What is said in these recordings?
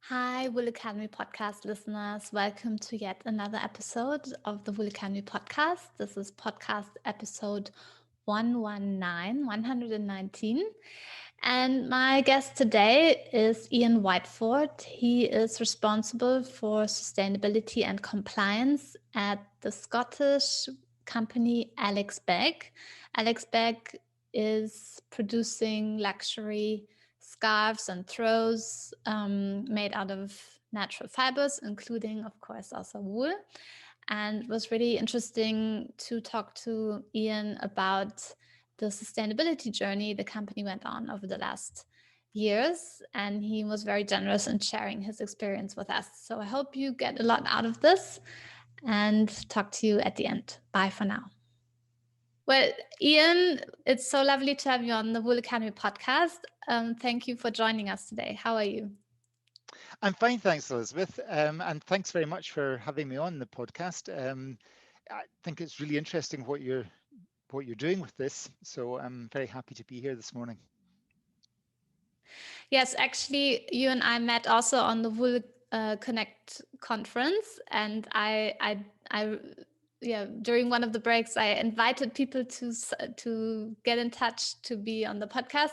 Hi, Wool Academy podcast listeners. Welcome to yet another episode of the Wool Academy podcast. This is podcast episode 119. And my guest today is Ian Whiteford. He is responsible for sustainability and compliance at the Scottish company Alex Begg. Alex Begg is producing luxury scarves and throws made out of natural fibers, including, of course, also wool. And it was really interesting to talk to Ian about the sustainability journey the company went on over the last years. And he was very generous in sharing his experience with us. So I hope you get a lot out of this and talk to you at the end. Bye for now. Well, Ian, it's so lovely to have you on the Wool Academy podcast. Thank you for joining us today. How are you? I'm fine, thanks, Elizabeth, and thanks very much for having me on the podcast. I think it's really interesting what you're doing with this, so I'm very happy to be here this morning. Yes, actually, you and I met also on the Wool Connect conference, and yeah, during one of the breaks, I invited people to get in touch to be on the podcast,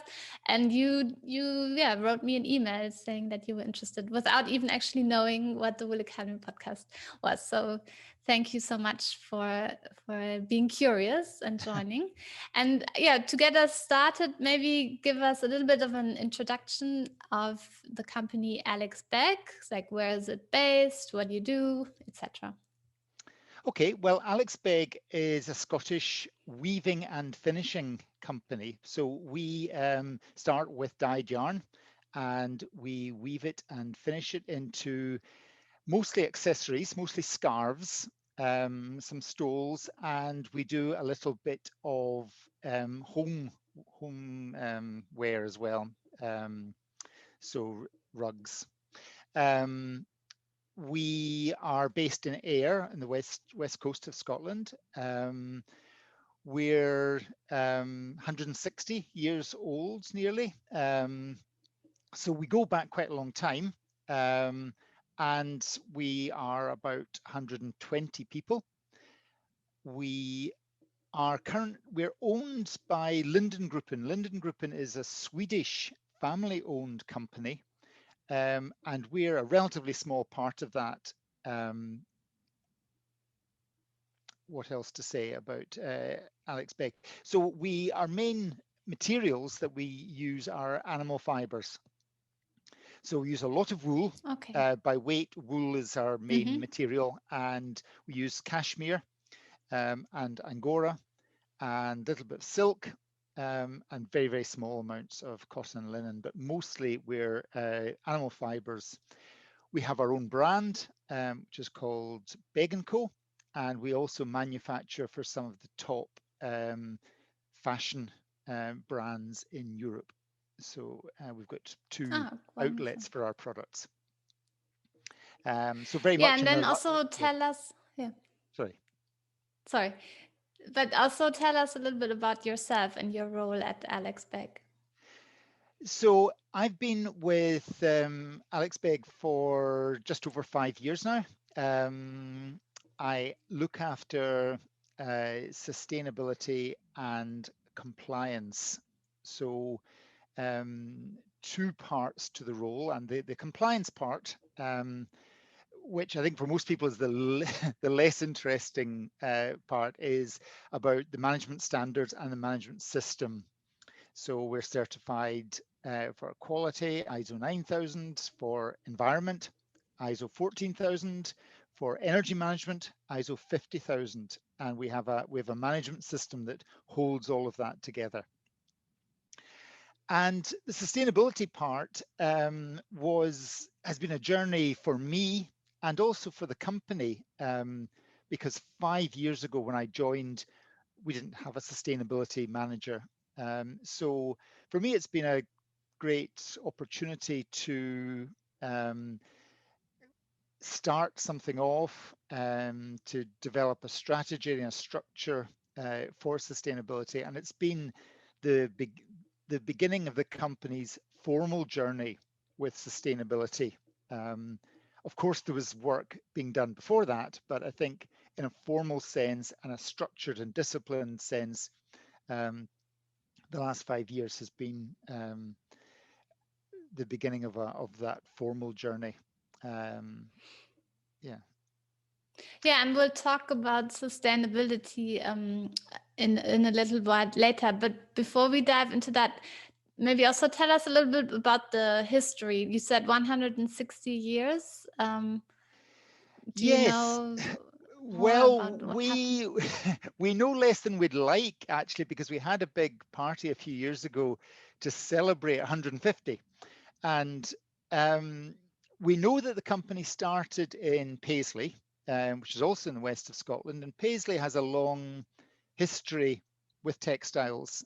and you wrote me an email saying that you were interested without even actually knowing what the Wool Academy podcast was. So thank you so much for being curious and joining. And yeah, to get us started, maybe give us a little bit of an introduction of the company Alex Begg, like where is it based, what do you do, etc. Okay, well, Alex Begg is a Scottish weaving and finishing company. So we start with dyed yarn and we weave it and finish it into mostly accessories, mostly scarves, some stoles, and we do a little bit of home wear as well. Um, so rugs. Um, we are based in Ayr in the west coast of Scotland. We're 160 years old nearly. So we go back quite a long time. And we are about 120 people. We're owned by Lindengruppen. Lindengruppen is a Swedish family-owned company, and we're a relatively small part of that. What else to say about Alex Begg? So our main materials that we use are animal fibers. So we use a lot of wool. Okay. By weight, wool is our main Mm-hmm. material, and we use cashmere and angora and a little bit of silk and very, very small amounts of cotton and linen, but mostly we're animal fibers. We have our own brand, which is called Begg & Co. And we also manufacture for some of the top fashion brands in Europe. So we've got two Ah, wonderful. outlets for our products. So very Yeah, much and in then the, also yeah, tell us, yeah, sorry. sorry, but also tell us a little bit about yourself and your role at Alex Begg. So I've been with Alex Begg for just over 5 years now. I look after sustainability and compliance. So two parts to the role, and the compliance part, which I think for most people is the less interesting part, is about the management standards and the management system. So we're certified for quality, ISO 9000 for environment, ISO 14000 for energy management, ISO 50000, and we have a management system that holds all of that together. And the sustainability part has been a journey for me and also for the company, because 5 years ago when I joined, we didn't have a sustainability manager. So for me, it's been a great opportunity to start something off, to develop a strategy and a structure for sustainability. And it's been the beginning of the company's formal journey with sustainability. Of course, there was work being done before that, but I think in a formal sense and a structured and disciplined sense, um, the last 5 years has been the beginning of that formal journey. Um, yeah. Yeah, and we'll talk about sustainability in a little while later. But before we dive into that, maybe also tell us a little bit about the history. You said 160 years. Do you Yes. know more Well, about what happened? we we know less than we'd like actually, because we had a big party a few years ago to celebrate 150, and um, we know that the company started in Paisley, which is also in the west of Scotland, and Paisley has a long history with textiles.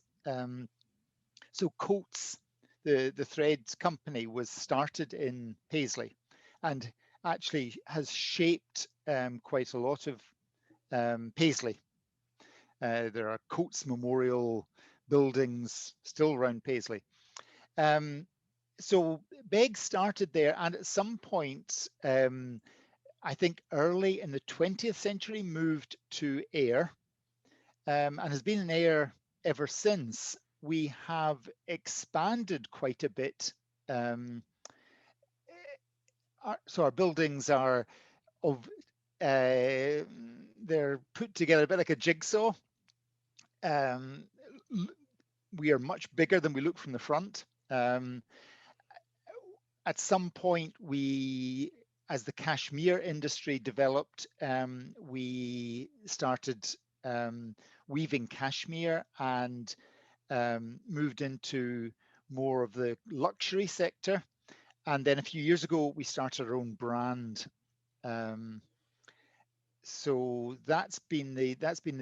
So Coates, the thread company, was started in Paisley, and actually has shaped quite a lot of Paisley. There are Coates Memorial buildings still around Paisley. Um, so Begg started there, and at some point, I think early in the 20th century, moved to Ayr, and has been in Ayr ever since. We have expanded quite a bit. Um, so our buildings are of they're put together a bit like a jigsaw. Um, we are much bigger than we look from the front. At some point, as the cashmere industry developed, we started weaving cashmere and moved into more of the luxury sector. And then a few years ago, we started our own brand. Um, so that's been the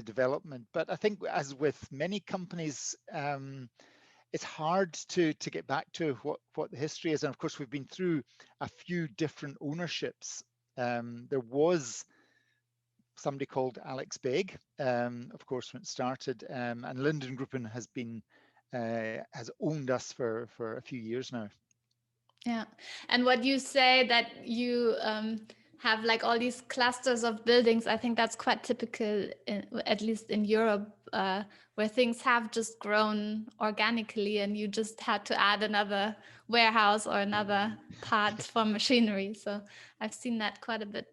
development. But I think, as with many companies, it's hard to get back to what the history is. And of course, we've been through a few different ownerships. There was somebody called Alex Begg, of course, when it started, and Linden Gruppen has owned us for a few years now. Yeah. And what you say that you have like all these clusters of buildings, I think that's quite typical, at least in Europe, where things have just grown organically and you just had to add another warehouse or another part for machinery. So I've seen that quite a bit.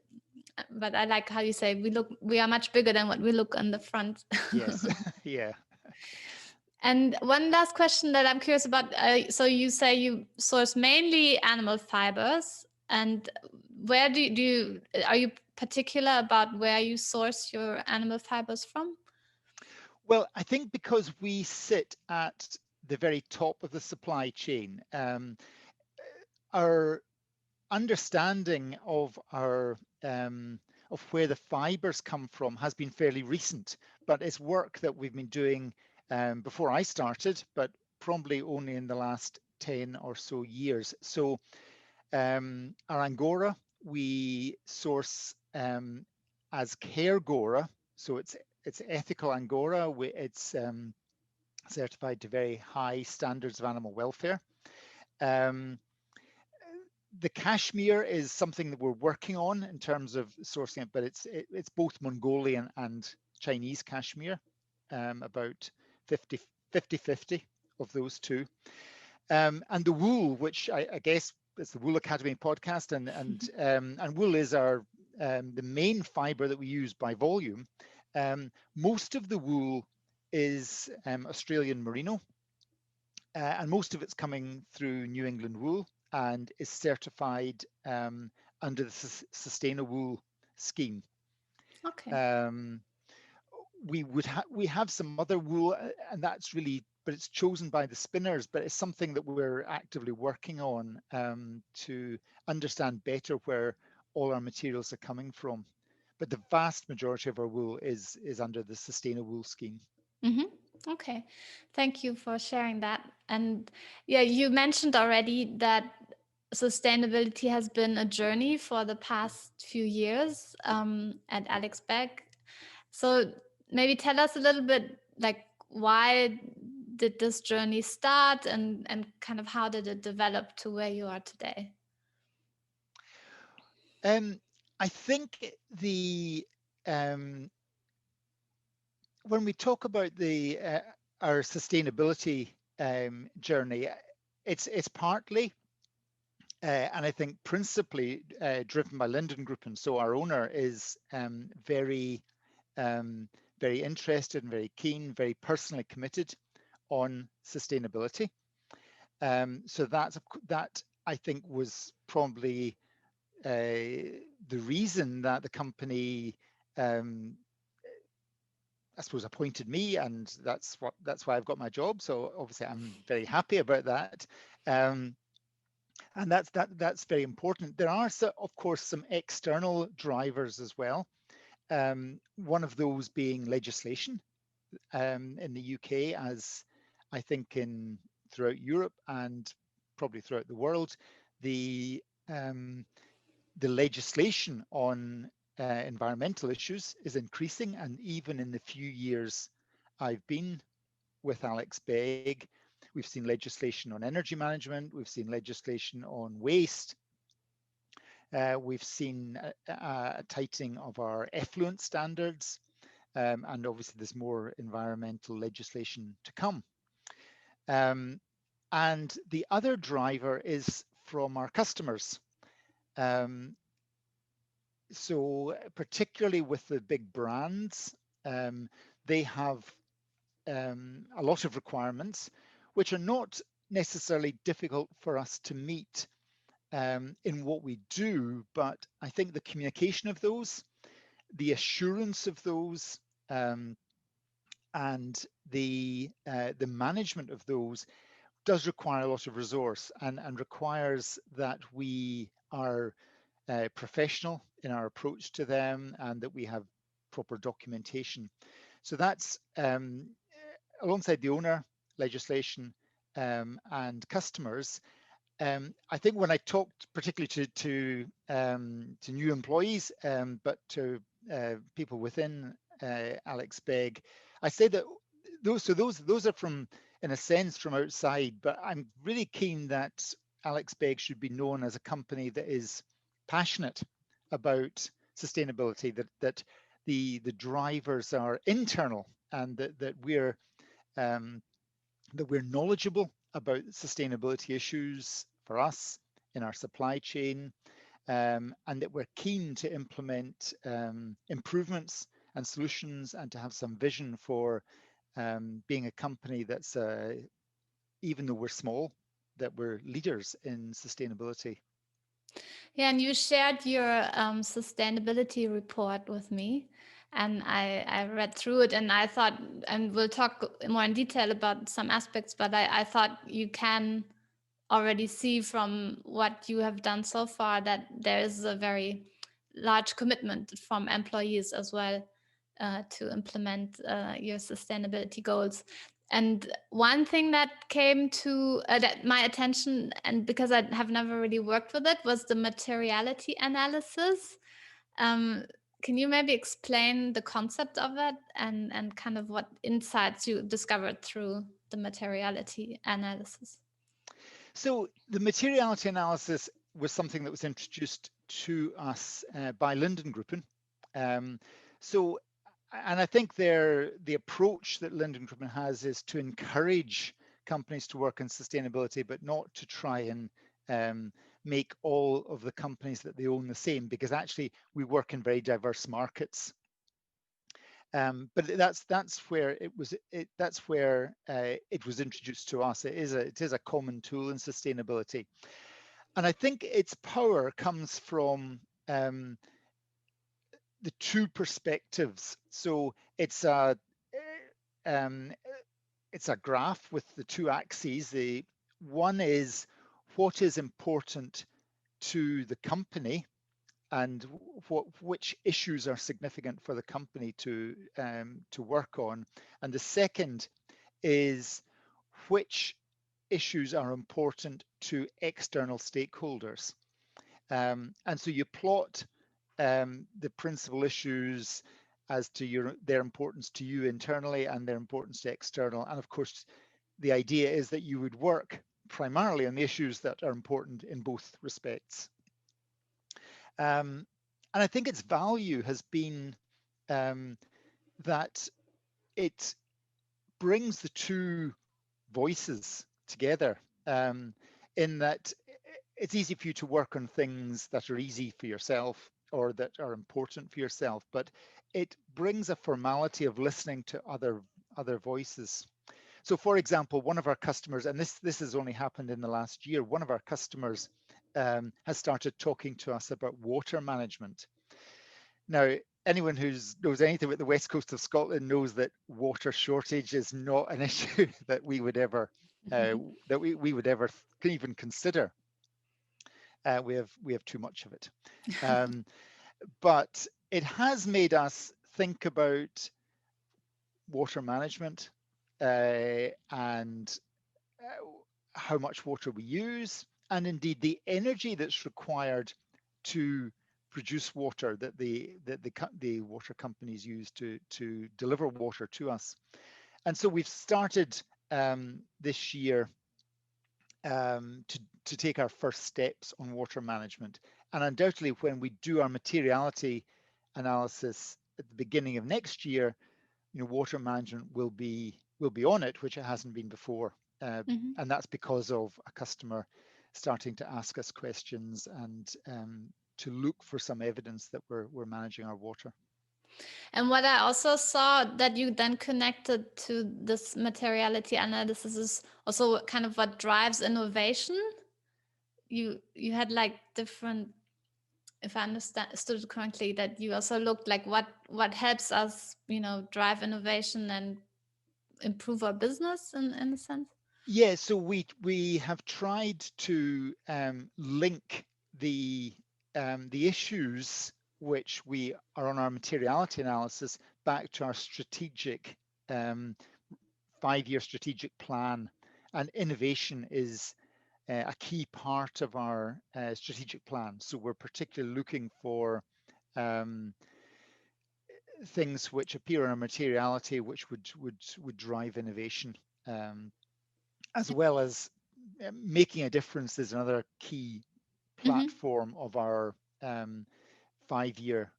But I like how you say we are much bigger than what we look on the front. Yes, yeah. And one last question that I'm curious about. So you say you source mainly animal fibers, and where do you are you particular about where you source your animal fibers from? Well, I think because we sit at the very top of the supply chain, our understanding of where the fibers come from has been fairly recent, but it's work that we've been doing before I started, but probably only in the last 10 or so years. So our Angora, we source as Caregora, so it's ethical Angora. It's certified to very high standards of animal welfare. Um, the cashmere is something that we're working on in terms of sourcing it, but it's both Mongolian and Chinese cashmere, about 50 of those two. And the wool, which I guess it's the Wool Academy podcast, and wool is the main fiber that we use by volume. Most of the wool is Australian merino, and most of it's coming through New England Wool and is certified under the Sustainable scheme. Okay. Um, we have some other wool, and that's really, but it's chosen by the spinners. But it's something that we're actively working on to understand better where all our materials are coming from. But the vast majority of our wool is under the Sustainable scheme. Mm-hmm. Okay. Thank you for sharing that. And yeah, you mentioned already that sustainability has been a journey for the past few years at Alex Begg. So maybe tell us a little bit like why did this journey start and kind of how did it develop to where you are today? Um, I think um, when we talk about our sustainability journey, it's partly and I think principally driven by Linden Group, and so our owner is um, very interested and very keen, very personally committed on sustainability. So that I think was probably the reason that the company, um, I suppose, appointed me, and that's why I've got my job. So obviously, I'm very happy about that, um, and that's very important. There are, of course, some external drivers as well. One of those being legislation in the UK, as I think in throughout Europe and probably throughout the world, the um, the legislation on environmental issues is increasing, and even in the few years I've been with Alex Begg, we've seen legislation on energy management, we've seen legislation on waste, we've seen a tightening of our effluent standards, and obviously there's more environmental legislation to come. Um, and the other driver is from our customers. Um, so particularly with the big brands, um, they have a lot of requirements, which are not necessarily difficult for us to meet in what we do, but I think the communication of those, the assurance of those, um, and the management of those does require a lot of resource, and requires that we are professional in our approach to them, and that we have proper documentation. So that's alongside the owner, legislation, and customers. I think when I talked particularly to new employees, but to people within Alex Begg, I say that those are from, in a sense, from outside. But I'm really keen that Alex Begg should be known as a company that is passionate about sustainability. That the drivers are internal, and um, that we're knowledgeable about sustainability issues for us in our supply chain, and that we're keen to implement improvements and solutions, and to have some vision for being a company that's, even though we're small, that we're leaders in sustainability. Yeah, and you shared your sustainability report with me, and I read through it, and I thought, and we'll talk more in detail about some aspects, but I thought you can already see from what you have done so far that there is a very large commitment from employees as well to implement your sustainability goals. And one thing that came to that my attention, and because I have never really worked with it, was the materiality analysis. Um, can you maybe explain the concept of it, and kind of what insights you discovered through the materiality analysis? So the materiality analysis was something that was introduced to us by Linden Group. Um, so, and I think the approach that Linden Group has is to encourage companies to work on sustainability, but not to try and make all of the companies that they own the same, because actually we work in very diverse markets. But that's where it was introduced to us. It is a common tool in sustainability, and I think its power comes from the two perspectives. So um, it's a graph with the two axes. The one is what is important to the company, and which issues are significant for the company to work on. And the second is which issues are important to external stakeholders. And so you plot the principal issues as to their importance to you internally and their importance to external. And of course, the idea is that you would work primarily on the issues that are important in both respects. Um, and I think its value has been um, that it brings the two voices together, um, in that it's easy for you to work on things that are easy for yourself or that are important for yourself, but it brings a formality of listening to other voices. So, for example, one of our customers, and this has only happened in the last year, one of our customers has started talking to us about water management. Now, anyone who knows anything about the west coast of Scotland knows that water shortage is not an issue that we would ever uh, we would ever can even consider. We have too much of it, um, but it has made us think about water management, and uh, how much water we use, and indeed the energy that's required to produce water that the water companies use to deliver water to us. And so we've started this year to take our first steps on water management. And undoubtedly, when we do our materiality analysis at the beginning of next year, water management will be on it, which it hasn't been before, Mhm. and that's because of a customer starting to ask us questions and to look for some evidence that we're managing our water. And what I also saw that you then connected to this materiality analysis is also kind of what drives innovation. You had like different, if I understood correctly, that you also looked like what helps us, drive innovation and improve our business in a sense. Yeah, so we have tried to link the issues which we are on our materiality analysis back to our strategic um, 5-year strategic plan, and innovation is a key part of our strategic plan. So we're particularly looking for um, things which appear in our materiality, which would drive innovation, as well as making a difference is another key Mm-hmm. platform of our 5-year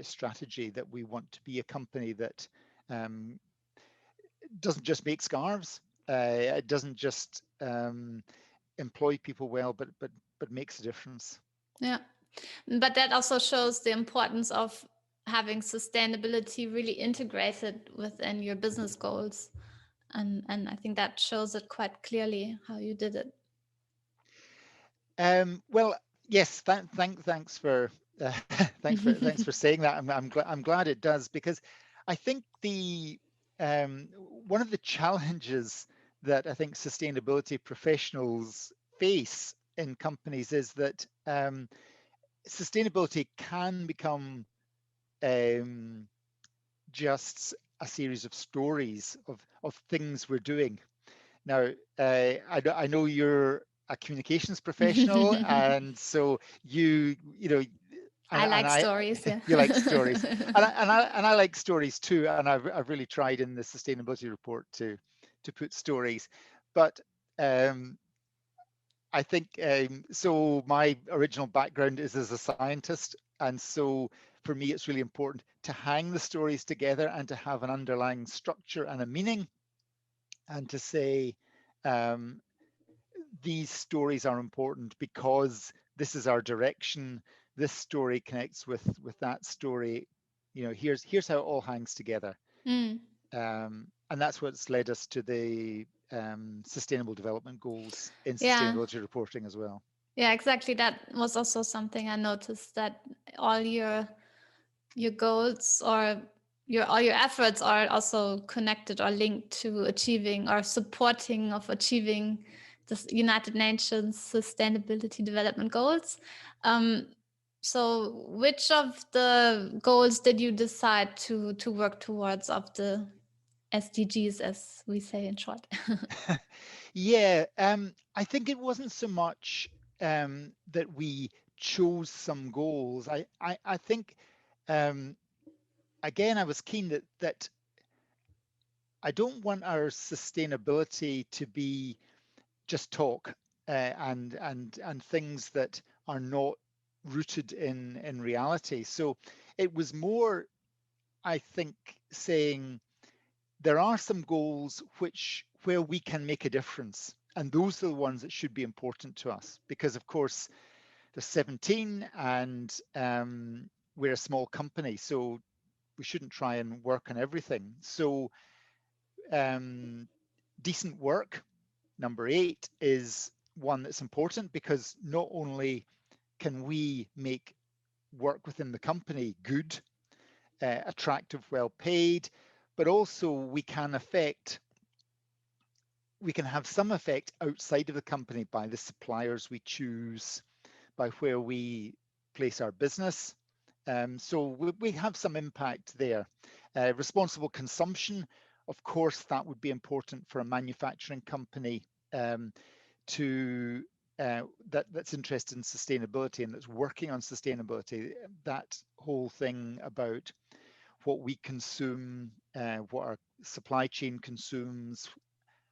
strategy, that we want to be a company that um, doesn't just make scarves, it doesn't just employ people well, but makes a difference. Yeah. But that also shows the importance of having sustainability really integrated within your business goals. And I think that shows it quite clearly how you did it. Well, yes, thanks for thanks for saying that. I'm glad it does, because I think the one of the challenges that I think sustainability professionals face in companies is that sustainability can become um, just a series of stories of things we're doing. Now, I know you're a communications professional, and so you know, I and like I stories, yeah. you like stories, and I like stories too, and I've really tried in the sustainability report to put stories, but um, I think so. My original background is as a scientist, and so for me, it's really important to hang the stories together and to have an underlying structure and a meaning, and to say um, these stories are important because this is our direction. This story connects with that story. Here's how it all hangs together, Mm, and that's what's led us to the sustainable development goals in yeah. sustainability reporting as well. Yeah, exactly. That was also something I noticed, that all your goals or your all your efforts are also connected or linked to achieving or supporting of achieving the United Nations Sustainability Development Goals. Um, so, which of the goals did you decide to work towards of the SDGs, as we say in short? Yeah, I think it wasn't so much that we chose some goals. I think um, again, I was keen that I don't want our sustainability to be just talk, and things that are not rooted in reality. So it was more, I think, saying there are some goals where we can make a difference, and those are the ones that should be important to us, because of course there's 17, and we're a small company, so we shouldn't try and work on everything. So um, decent work, number 8, is one that's important, because not only can we make work within the company good, attractive, well paid, but also we can have some effect outside of the company by the suppliers we choose, by where we place our business. So we have some impact there. Responsible consumption, of course, that would be important for a manufacturing company um, to that's interested in sustainability and that's working on sustainability. That whole thing about what we consume, what our supply chain consumes,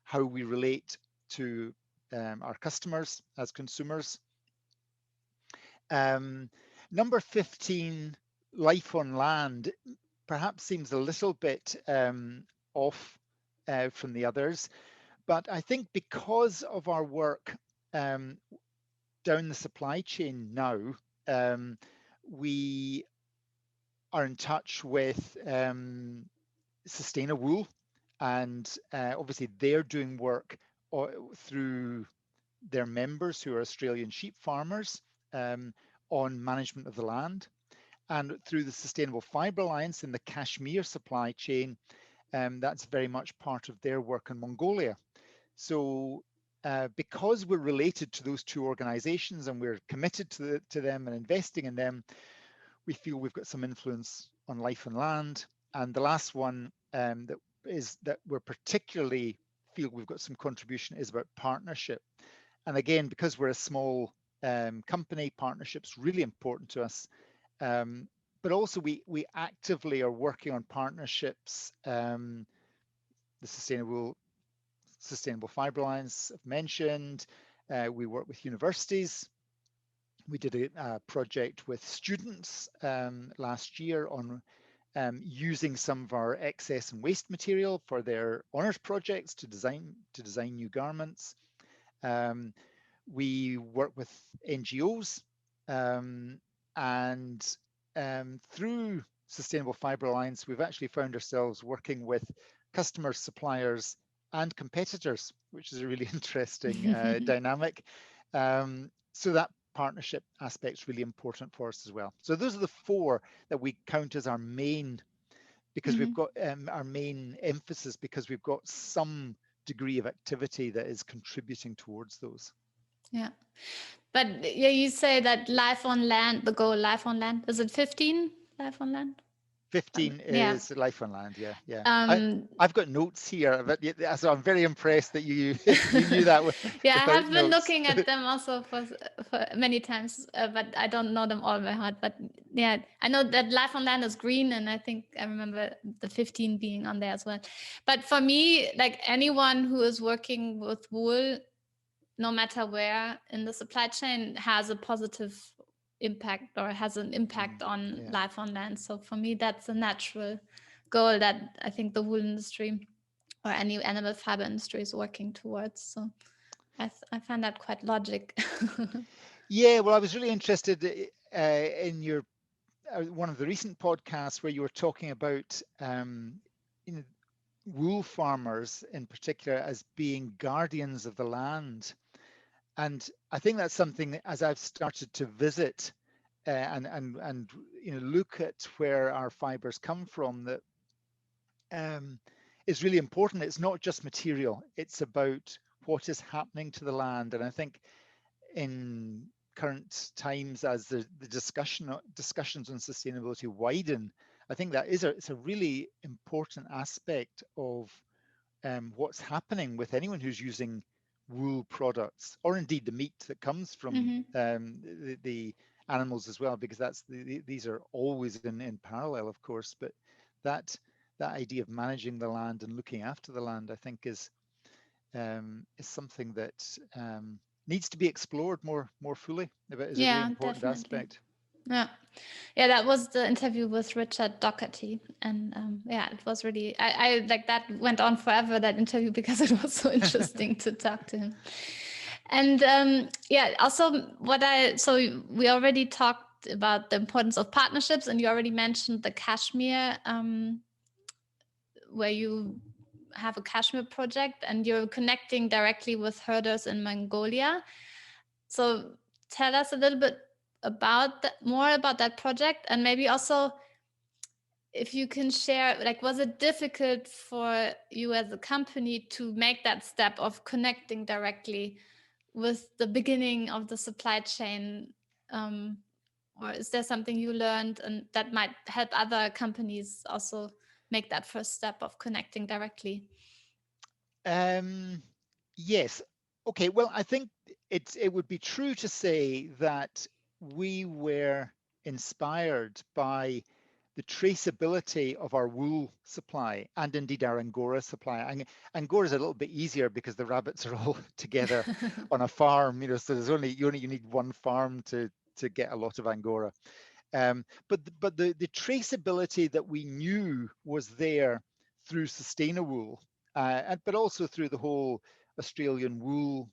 how we relate to our customers as consumers. Um, Number 15, life on land, perhaps seems a little bit off from the others, but I think because of our work um, down the supply chain now, um, we are in touch with Sustainawool, and obviously they're doing work through their members who are Australian sheep farmers um, on management of the land, and through the Sustainable Fibre Alliance in the cashmere supply chain, that's very much part of their work in Mongolia. So because we're related to those two organizations and we're committed to them and investing in them, we feel we've got some influence on life and land. And the last one that we're particularly feel we've got some contribution is about partnership. And again, because we're a small company, partnership's really important to us. But also we actively are working on partnerships. The Sustainable Fibre Alliance I've mentioned. We work with universities. We did a project with students last year on using some of our excess and waste material for their honours projects to design new garments. Um, we work with NGOs, and through Sustainable Fibre Alliance, we've actually found ourselves working with customers, suppliers, and competitors, which is a really interesting dynamic. So that partnership aspect is really important for us as well. So those are the 4 that we count as our main, because we've Mhm. got our main emphasis, because we've got some degree of activity that is contributing towards those. Yeah. But yeah, you say that life on land, the goal life on land, is it 15 life on land? 15 Yeah. is life on land. Yeah, yeah. Um, I've got notes here, but so I'm very impressed that you you knew that yeah, I without have been notes. looking at them also for many times, but I don't know them all by heart. But yeah, I know that life on land is green, and I think I remember the 15 being on there as well. But for me, like anyone who is working with wool, no matter where in the supply chain, has a positive impact or has an impact on Yeah. life on land. So for me, that's a natural goal that I think the wool industry or any animal fiber industry is working towards. So I find that quite logic. Yeah, well, I was really interested in your one of the recent podcasts where you were talking about you know, wool farmers in particular as being guardians of the land. And I think that's something, as I've started to visit and look at where our fibers come from, that is really important. It's not just material; it's about what is happening to the land. And I think in current times, as the discussions on sustainability widen, I think that it's a really important aspect of what's happening with anyone who's using wool products, or indeed the meat that comes from Hmm. the animals as well, because these are always in parallel, of course. But that that idea of managing the land and looking after the land, I think, is something that needs to be explored more fully. But is a really Yeah, important definitely. aspect. Yeah. Yeah, that was the interview with Richard Doherty. And yeah, it was really, I like that went on forever, that interview, because it was so interesting to talk to him. And yeah, also so we already talked about the importance of partnerships, and you already mentioned the cashmere, where you have a cashmere project and you're connecting directly with herders in Mongolia. So tell us a little bit about more about that project, and maybe also if you can share, like, was it difficult for you as a company to make that step of connecting directly with the beginning of the supply chain? Um, or is there something you learned and that might help other companies also make that first step of connecting directly? Um, yes. Okay. Well, I think it would be true to say that we were inspired by the traceability of our wool supply and indeed our Angora supply. Angora is a little bit easier because the rabbits are all together on a farm, so there's only you need one farm to get a lot of Angora. But the traceability that we knew was there through Sustainawool, but also through the whole Australian wool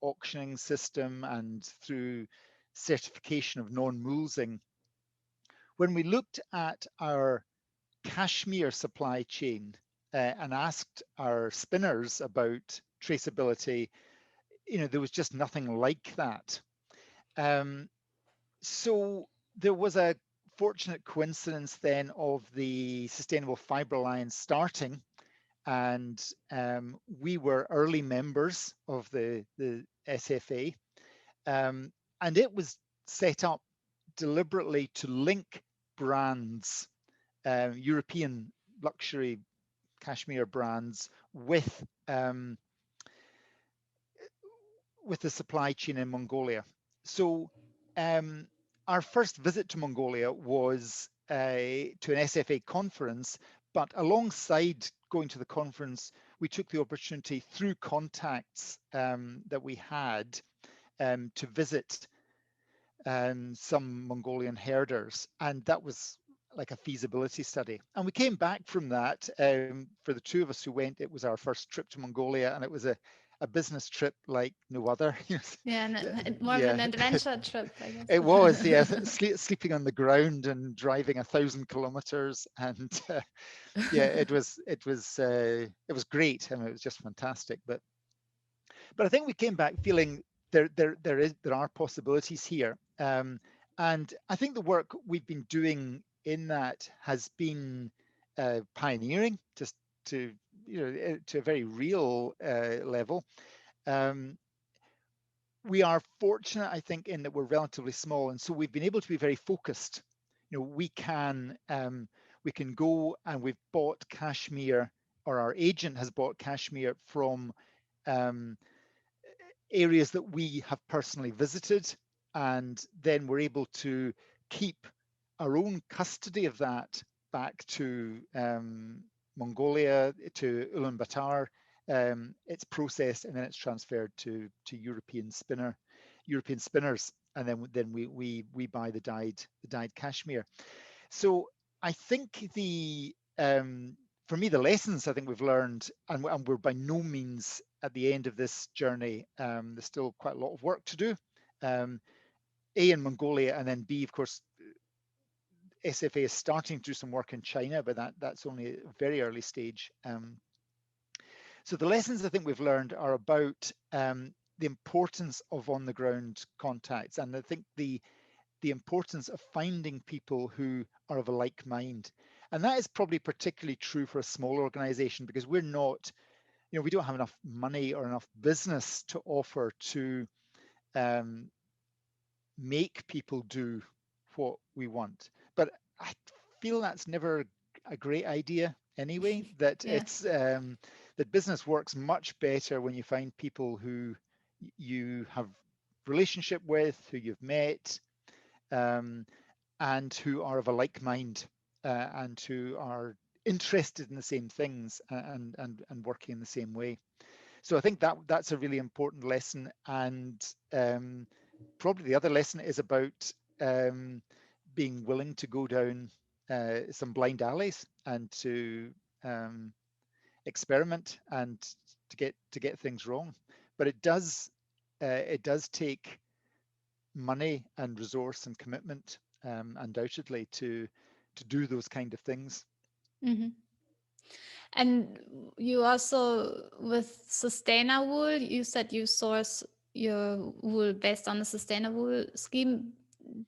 auctioning system and through certification of non-mulesing. When we looked at our cashmere supply chain and asked our spinners about traceability, there was just nothing like that. Um, so there was a fortunate coincidence then of the Sustainable Fibre Alliance starting, and we were early members of the SFA, and it was set up deliberately to link brands, European luxury cashmere brands, with the supply chain in Mongolia. So um, our first visit to Mongolia was to an SFA conference, but alongside going to the conference, we took the opportunity through contacts that we had to visit some Mongolian herders, and that was like a feasibility study. And we came back from that. For the two of us who went, it was our first trip to Mongolia, and it was a business trip like no other. Yeah, more of an Yeah, adventure trip, I it was. Yeah, guess. sleeping on the ground and driving 1,000 kilometers, and yeah, it was great. I mean, it was just fantastic. But I think we came back feeling there are possibilities here, and I think the work we've been doing in that has been pioneering, just to to a very real level. Um, we are fortunate, I think, in that we're relatively small, and so we've been able to be very focused. We can go, and we've bought cashmere, or our agent has bought cashmere from um, areas that we have personally visited, and then we're able to keep our own custody of that back to Mongolia, to Ulaanbaatar. It's processed and then it's transferred to European spinners, and then we buy the dyed cashmere. So I think for me, the lessons I think we've learned, and we're by no means at the end of this journey. There's still quite a lot of work to do. Um, A, in Mongolia, and then B, of course, SFA is starting to do some work in China, but that's only a very early stage. So the lessons I think we've learned are about the importance of on the ground contacts, and I think the importance of finding people who are of a like mind. And that is probably particularly true for a small organization, because we're not, we don't have enough money or enough business to offer to um, make people do what we want. But I feel that's never a great idea anyway, that Yeah. that business works much better when you find people who you have relationship with, who you've met, um, and who are of a like mind, and who are interested in the same things, and working in the same way. So I think that that's a really important lesson. And probably the other lesson is about um, being willing to go down some blind alleys and to experiment and to get things wrong. But it does take money and resource and commitment, undoubtedly, to do those kind of things. Hmm. And you also, with Sustaina wool, you said you source your wool based on a sustainable scheme.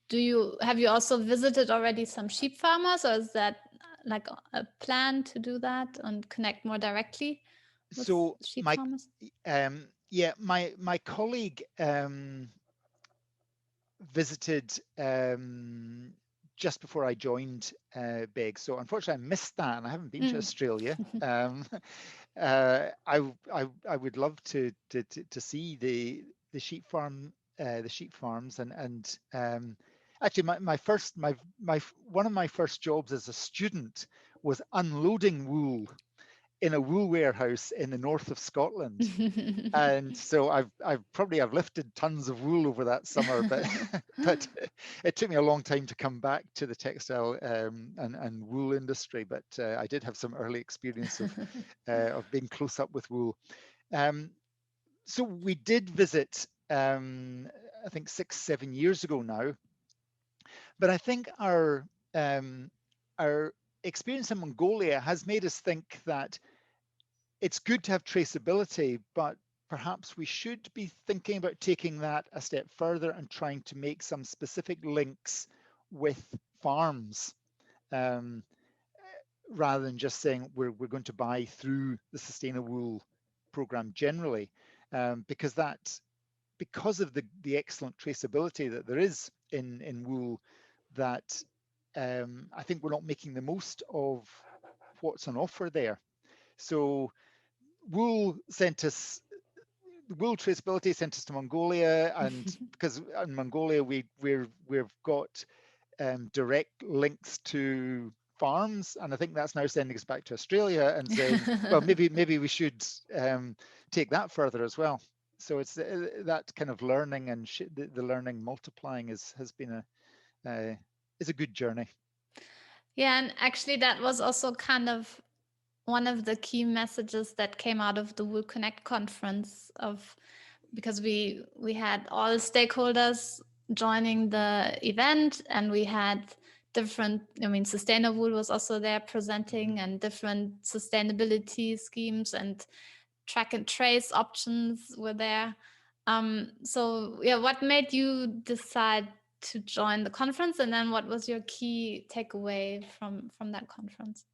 Do you have you also visited already some sheep farmers, or is that like a plan to do that and connect more directly with So sheep farmers? yeah, my colleague visited just before I joined Big. So unfortunately, I missed that, and I haven't been to Mm. Australia. I would love to see the sheep the sheep farms, and actually, my one of my first jobs as a student was unloading wool in a wool warehouse in the north of Scotland. And so I've lifted tons of wool over that summer, but but it took me a long time to come back to the textile and wool industry. But I did have some early experience of being close up with wool. Um, so we did visit, I think 6, 7 years ago now. But I think our experience in Mongolia has made us think that it's good to have traceability, but perhaps we should be thinking about taking that a step further and trying to make some specific links with farms, um, rather than just saying we're going to buy through the Sustainable Wool program generally, because because of the excellent traceability that there is in wool, that I think we're not making the most of what's on offer there. So wool sent us wool traceability sent us to Mongolia, and because in Mongolia we've got direct links to farms, and I think that's now sending us back to Australia and saying, well, maybe we should take that further as well. So it's that kind of learning and the learning multiplying has been is a good journey. Yeah, and actually, that was also kind of one of the key messages that came out of the Wool Connect conference, of because we had all stakeholders joining the event, and we had different, I mean, Sustainable Wool was also there Mhm. presenting, and different sustainability schemes and track and trace options were there. So yeah, what made you decide to join the conference, and then what was your key takeaway from that conference?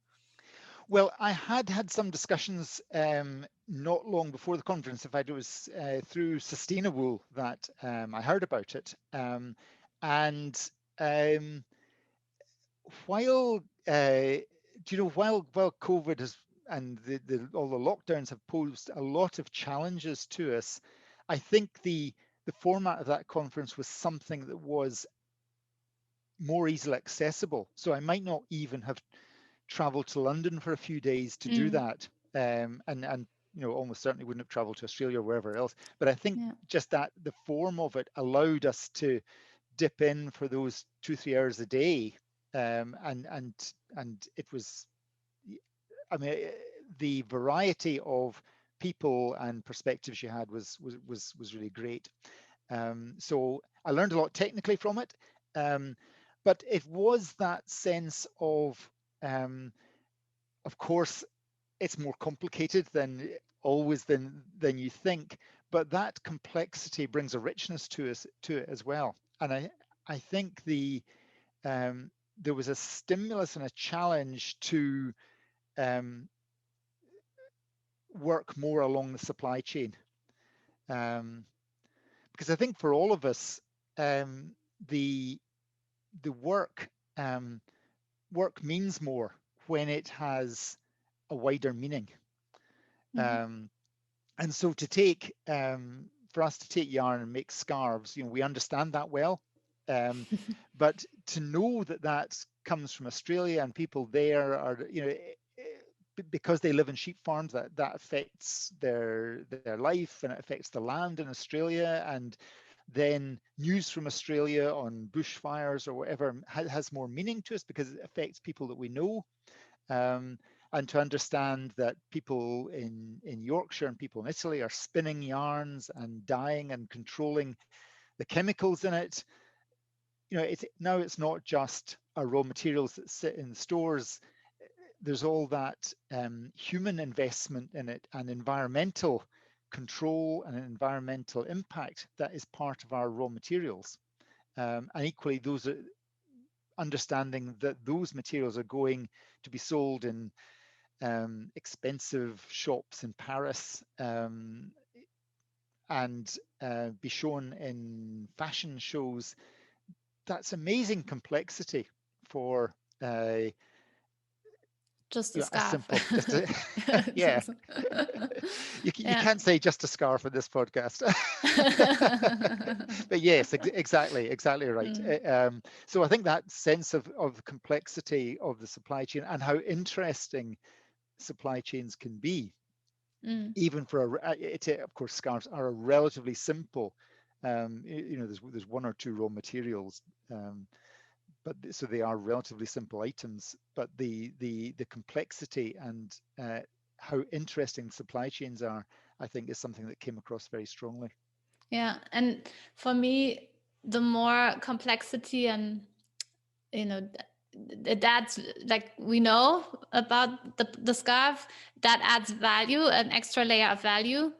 Well, I had some discussions not long before the conference. In fact, it was through Sustainable that I heard about it. And um, while while COVID has and all the lockdowns have posed a lot of challenges to us, I think the format of that conference was something that was more easily accessible. So I might not even have traveled to London for a few days to do Mm, that, and almost certainly wouldn't have traveled to Australia or wherever else. But I think yeah. just that the form of it allowed us to dip in for those 2, 3 hours a day, and it was, I mean, the variety of people and perspectives you had was really great. So I learned a lot technically from it, um, but it was that sense um, of course, it's more complicated than always than you think, but that complexity brings a richness to it as well. And I think there was a stimulus and a challenge to um, work more along the supply chain, um, because I think for all of us, um, the the um, work means more when it has a wider meaning. Mhm. Um, and so for us to take yarn and make scarves, we understand that well. Um, but to know that that comes from Australia and people there are, because they live in sheep farms, that affects their life, and it affects the land in Australia. And then news from Australia on bushfires or whatever has more meaning to us because it affects people that we know. Um, and to understand that people in Yorkshire and people in Italy are spinning yarns and dyeing and controlling the chemicals in it. It's not just our raw materials that sit in stores. There's all that human investment in it and environmental control and environmental impact that is part of our raw materials. And equally, those are understanding that those materials are going to be sold in expensive shops in Paris, and be shown in fashion shows. That's amazing complexity for Just a a scarf. simple, just a, yeah. You Yeah. can't say just a scarf in this podcast. But yes, exactly right. Mm, So I think that sense of complexity of the supply chain and how interesting supply chains can be, mm. even for of course, scarves are a relatively simple. There's one or two raw materials, but so they are relatively simple items. But the complexity and how interesting supply chains are, I think, is something that came across very strongly. Yeah. And for me, the more complexity and it adds, like, we know about the scarf, that adds value, an extra layer of value,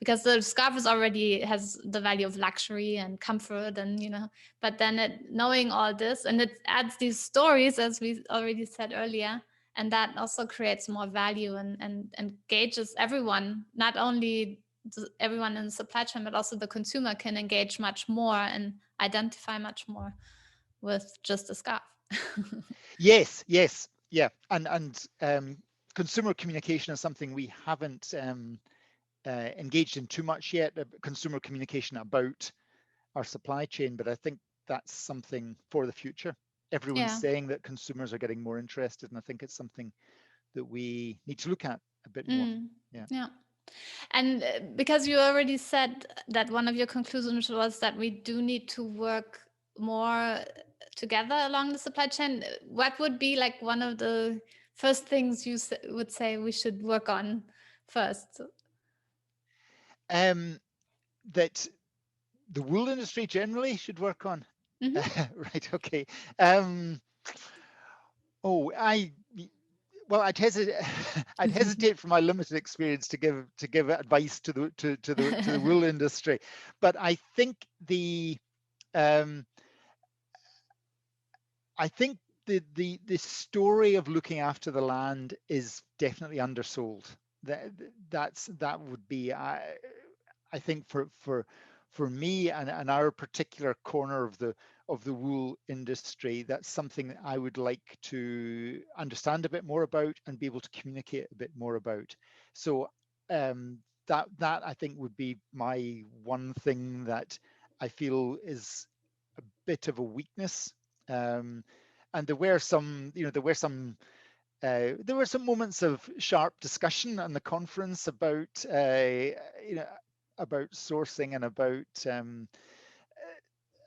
because the scarf is already has the value of luxury and comfort, and but then knowing all this, and it adds these stories, as we already said earlier, and that also creates more value, and engages everyone, not only everyone in the supply chain, but also the consumer can engage much more and identify much more with just a scarf. Yes, yeah, and consumer communication is something we haven't engaged in too much yet. Consumer communication about our supply chain, but I think that's something for the future. Everyone's Yeah. saying that consumers are getting more interested, and I think it's something that we need to look at a bit more. Mm. Yeah. Yeah. And because you already said that one of your conclusions was that we do need to work more together along the supply chain, what would be like one of the first things you would say we should work on first? Um, that the wool industry generally should work on. Hmm. Right. Okay. Um, oh, I'd hesitate. I'd hesitate from my limited experience to give advice to the wool industry, but um, I think the story of looking after the land is definitely undersold. That would be, I think, for me and our particular corner of the wool industry, that's something that I would like to understand a bit more about and be able to communicate a bit more about. So that I think would be my one thing that I feel is a bit of a weakness. Um, and there were some moments of sharp discussion on the conference you know about sourcing and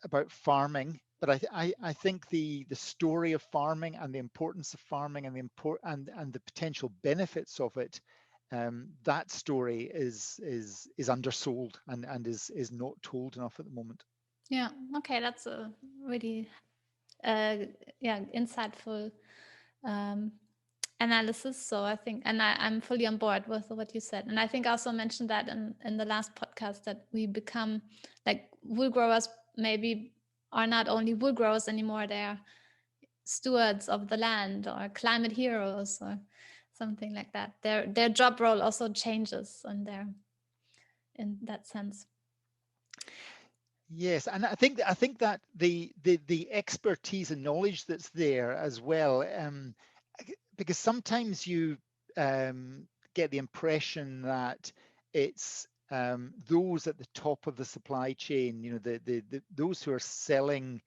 about farming. But I think the story of farming and the importance of farming and the potential benefits of it, that story is undersold and is not told enough at the moment. Yeah. Okay, that's a really uh, yeah, insightful um, analysis. So I think, and I'm fully on board with what you said. And I think I also mentioned that in the last podcast, that we become like wool growers, maybe are not only wool growers anymore, they're stewards of the land or climate heroes or something like that. Their job role also changes in that sense. Yes, and I think that the expertise and knowledge that's there as well, because sometimes you get the impression that it's those at the top of the supply chain, those who are selling,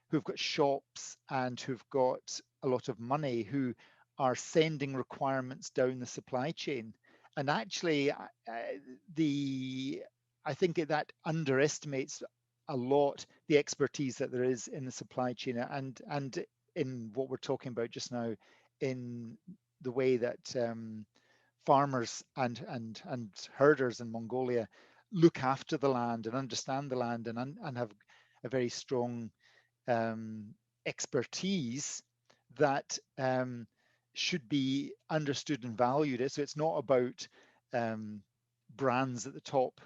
who've got shops and who've got a lot of money, who are sending requirements down the supply chain. And actually, the I think that underestimates a lot the expertise that there is in the supply chain, and in what we're talking about just now, in the way that farmers and herders in Mongolia look after the land and understand the land, and have a very strong expertise that should be understood and valued. So it's not about brands at the top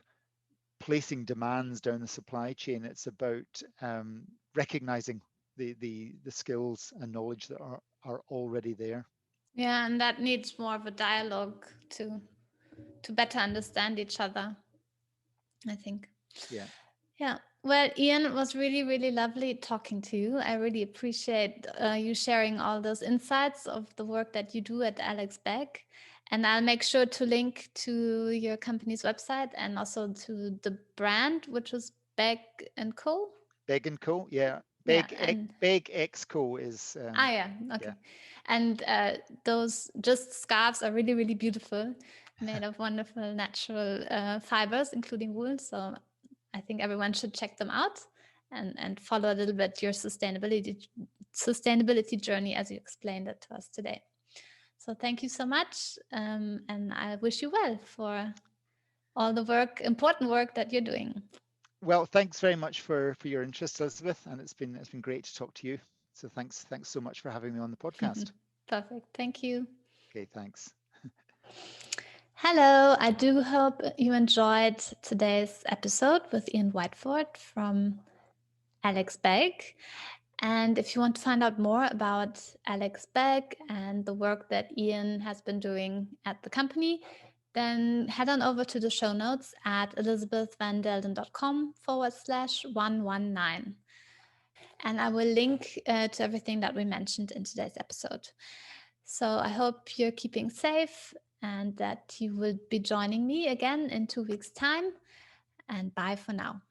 placing demands down the supply chain. It's about recognizing the skills and knowledge that are already there. Yeah, and that needs more of a dialogue to better understand each other, I think. Yeah. Yeah. Well, Ian, it was really, really lovely talking to you. I really appreciate you sharing all those insights of the work that you do at Alex Begg. And I'll make sure to link to your company's website and also to the brand, which is Begg and Co. Beg and Co. Yeah. Yeah. And Beg X Co is yeah, yeah. okay. And those just scarves are really, really beautiful, made of wonderful natural fibers, including wool. So I think everyone should check them out and follow a little bit your sustainability journey as you explained it to us today. So thank you so much, and I wish you well for all the important work that you're doing. Well, thanks very much for your interest, Elizabeth, and it's been great to talk to you. So thanks so much for having me on the podcast. Perfect. Thank you. Okay, thanks. Hello, I do hope you enjoyed today's episode with Ian Whiteford from Alex Begg. And if you want to find out more about Alex Begg and the work that Ian has been doing at the company, then head on over to the show notes at elizabethvandelden.com/119. And I will link to everything that we mentioned in today's episode. So I hope you're keeping safe and that you will be joining me again in 2 weeks' time. And bye for now.